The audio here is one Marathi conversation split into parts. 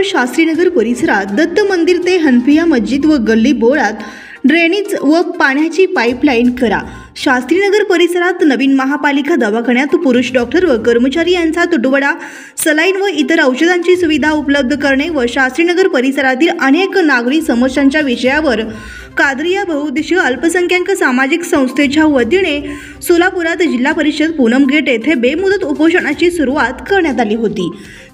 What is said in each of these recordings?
शास्त्रीनगर परिसरात दत्त मंदिर ते हनफिया मस्जिद व गल्ली बोळात ड्रेनेज व पाण्याची पाईपलाईन करा। शास्त्रीनगर परिसरात नवीन महापालिका दवाखान्यात पुरुष डॉक्टर व कर्मचारी यांचा तुटवडा, सलाईन व इतर औषधांची सुविधा उपलब्ध करणे व शास्त्रीनगर परिसरातील अनेक नागरी समस्यांच्या विषयावर कादरिया बहुउद्देशीय अल्पसंख्याक सामाजिक संस्थेच्या वतीने सोलापुरात जिल्हा परिषद पूनम गेट येथे बेमुदत उपोषणाची सुरुवात करण्यात आली होती।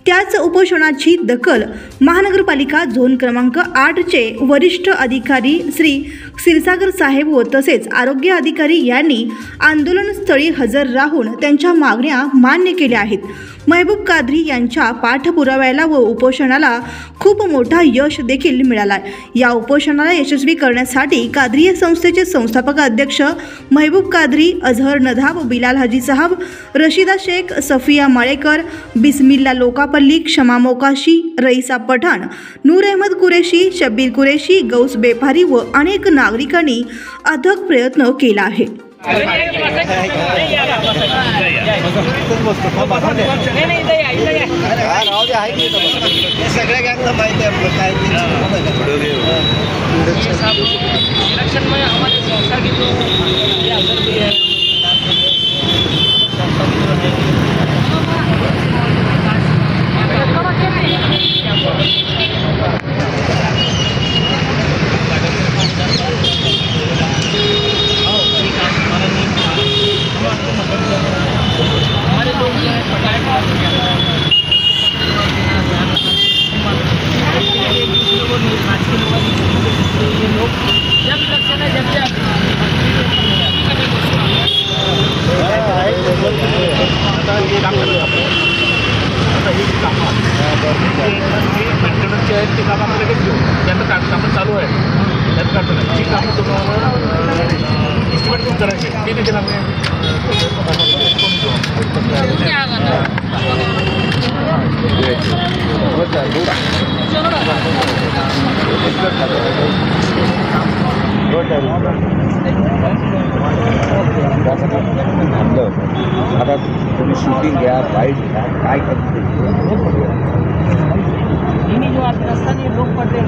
त्याच उपोषणाची दखल महानगरपालिका झोन क्रमांक 8 चे वरिष्ठ अधिकारी श्री क्षीरसागर साहेब व तसेच आरोग्य अधिकारी यांनी आंदोलनस्थळी हजर राहून त्यांच्या मागण्या मान्य केल्या आहेत। महबूब कादरी यांच्या पाठपुराव्याला व उपोषणाला खूप मोठा यश देखील मिळाला। या उपोषणाला यशस्वी करण्यासाठी कादरिया संस्थेचे संस्थापक अध्यक्ष महबूब कादरी, अजहर नदाब, बिलाल हाजी साहब, रशीदा शेख, सफिया माळेकर, बिस्मिल्ला लोकापल्ली, क्षमा मोकाशी, रईसा पठाण, नूर अहमद कुरेशी, शब्बीर कुरेशी, गौस बेपारी व अनेक नागरिकांनी अथक प्रयत्न केला आहे। इलेक्शन में हमारी संस्था की जो आज़ादी है हमारे लोग जो है ये लोग जब इलेक्शन है जब काम चालू आहे त्यात काढतो नाही जी कामं तुम्हाला एस्टिमेट करून करायचे ते देखील आम्ही आता तुम्ही शूटिंग घ्या, राईड घ्या, काय करते जो आप रास्तानी लोक पडते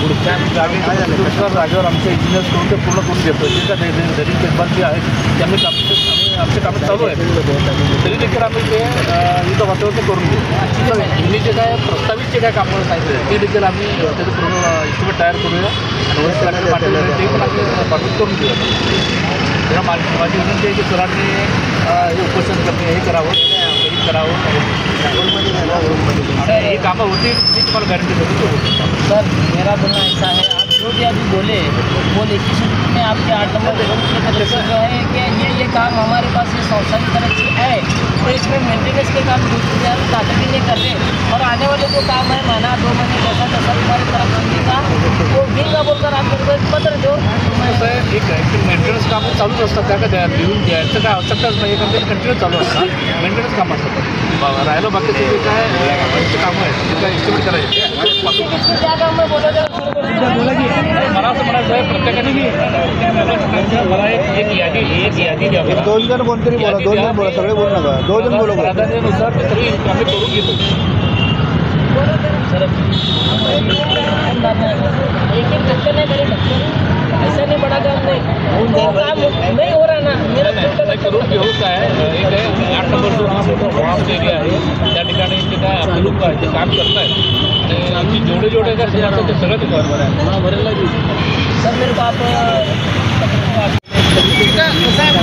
पुढच्या जागेवर आमचे इंजिनियर्स करून ते पूर्ण करून देतो। जे काय दरी देखभाल जे आहेत ते आम्ही आमचे कामं चालू आहेत, तरी देखील आम्ही ते युद्ध वातावरण करून घेऊ। मी जे काय प्रस्तावित जे काय कामं सांगितले ते देखील आम्ही त्याचं पूर्ण इस्टिमेट तयार करूया आणि पाठवलं ते पण आम्ही पाठवून करून घेऊया। तेव्हा माझी विनंती आहे की सरांनी हे उपोषण करणे हे करावं ये कामं होती मी तुम्हाला गॅरंटी देतो। सर मेरा बोलना ऐसा है, आप जो भी अभी बोले वो लिखित सूत्र में आपके 8 नंबर जो है कि ये काम हमारे पास ये संस्था की तरफ से है, तो इसमें मेंटेनेंस के काम ताकि नहीं कर रहे और आने वाले जो काम है महीना 2 महीने जैसा हमारी तरफ से का वो बिल बोलकर आप पत्र दो। एक मेंटेनन्स कामं चालूच असतात, त्या काय लिहून द्यायचं काय आवश्यकताच नाही, कारण ते कंटिन्यू चालू असतात मेंटेनन्स कामं असतात। राहिलं बाकीचे जे काय कामं आहेत ते काय एस्टिमेट करायचे क्या काम है बोला जाए मला असं म्हणायचं आहे प्रत्येकाने मला एक यादी द्यावी। 2 जण कोणतरी बोला, 2 जण बोला, सगळे बोलू नका, 2 जण बोला। प्राधान्यानुसार तरी आम्ही करून घेतो। एक धक्का नहीं करेगा, ऐसा नहीं बड़ा काम नहीं, वो काम नहीं हो रहा ना मेरा करून घेऊ। काय एक आहे 8 नंबर जो फॉर्म एरिया आहे त्या ठिकाणी जे काय आपले लोक आहेत ते काम करत आहेत आणि आमची जेवढे काय समस्या ते सगळं ते भरायला सर मेरे को आप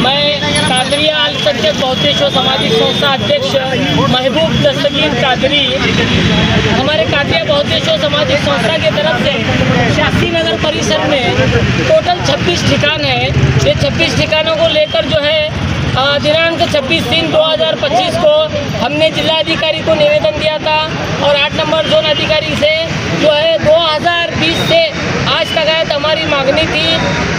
मैं कादरिया अल्पसंख्यक बहुउद्देशीय सामाजिक संस्था अध्यक्ष महबूब दस्तगीर कादरी, हमारे कादरिया बहुउद्देशीय सामाजिक संस्था की तरफ से शास्त्रीनगर परिसर में टोटल 26 ठिकान है। ये 26 ठिकानों को लेकर जो है दिनांक 26/3/2025 को हमने जिलाधिकारी को निवेदन दिया था और 8 नंबर जोन अधिकारी से जो है 2020 से आज तक आए हमारी मांगनी थी,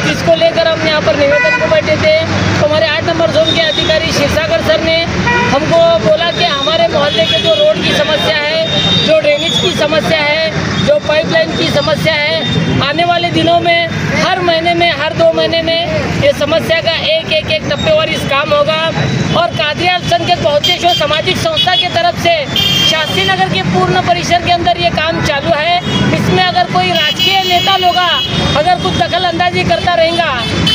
जिसको लेकर हम यहाँ पर निवेदन को बैठे थे। तो हमारे 8 नंबर जोन के अधिकारी क्षीरसागर सर ने हमको बोला कि हमारे मोहल्ले के जो रोड की समस्या है, जो ड्रेनेज की समस्या है, जो पाइपलाइन की समस्या है। आने वाले दिनों में हर महीने में, हर 2 महीने में ये समस्या का एक टप्पेवार काम होगा। और कादरिया अल्पसंख्यक बहुउद्देशीय सामाजिक संस्था की तरफ से शास्त्री नगर के पूर्ण परिसर के अंदर ये काम चालू है। इसमें अगर कोई राजकीय नेता लोग अगर कुछ दखल अंदाजी करता रहेगा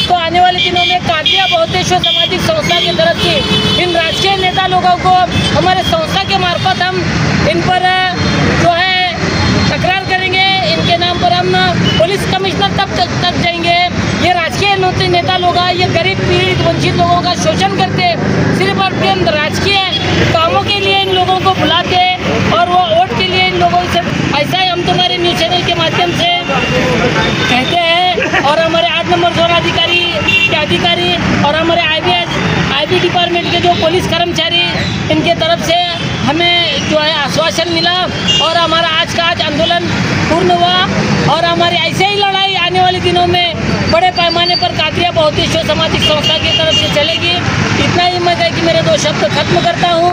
तो आने वाले दिनों में कादरिया बहुउद्देशीय सामाजिक संस्था की तरफ से इन राजकीय नेता लोगों को हमारे संस्था के मार्फत हम इन पर जो है तकरार करेंगे। इनके नाम पर हम पुलिस कमिश्नर तक जाएंगे। ये राजकीय नेता लोग ये गरीब पीड़ित वंचित लोगों का शोषण करते, सिर्फ और सिर्फ राजकीय कामों के लिए इन लोगों को बुलाते और वो वोट के लिए इन लोगों से ऐसा ही हम तुम्हारे न्यूज़ चैनल के माध्यम से कहते हैं। और हमारे 8 नंबर जोन अधिकारी के अधिकारी और हमारे आईबी डिपार्टमेंट के जो पुलिस कर्मचारी, इनके तरफ से हमें जो है आश्वासन मिला और हमारा आज का आंदोलन पूर्ण हुआ। और हमारी ऐसे ही लड़ाई आने वाले दिनों में बड़े पैमाने पर कादरिया बहुउद्देशीय सामाजिक संस्था की तरफ से चलेगी। इतना ही मैं कि मेरे 2 शब्द खत्म करता हूँ।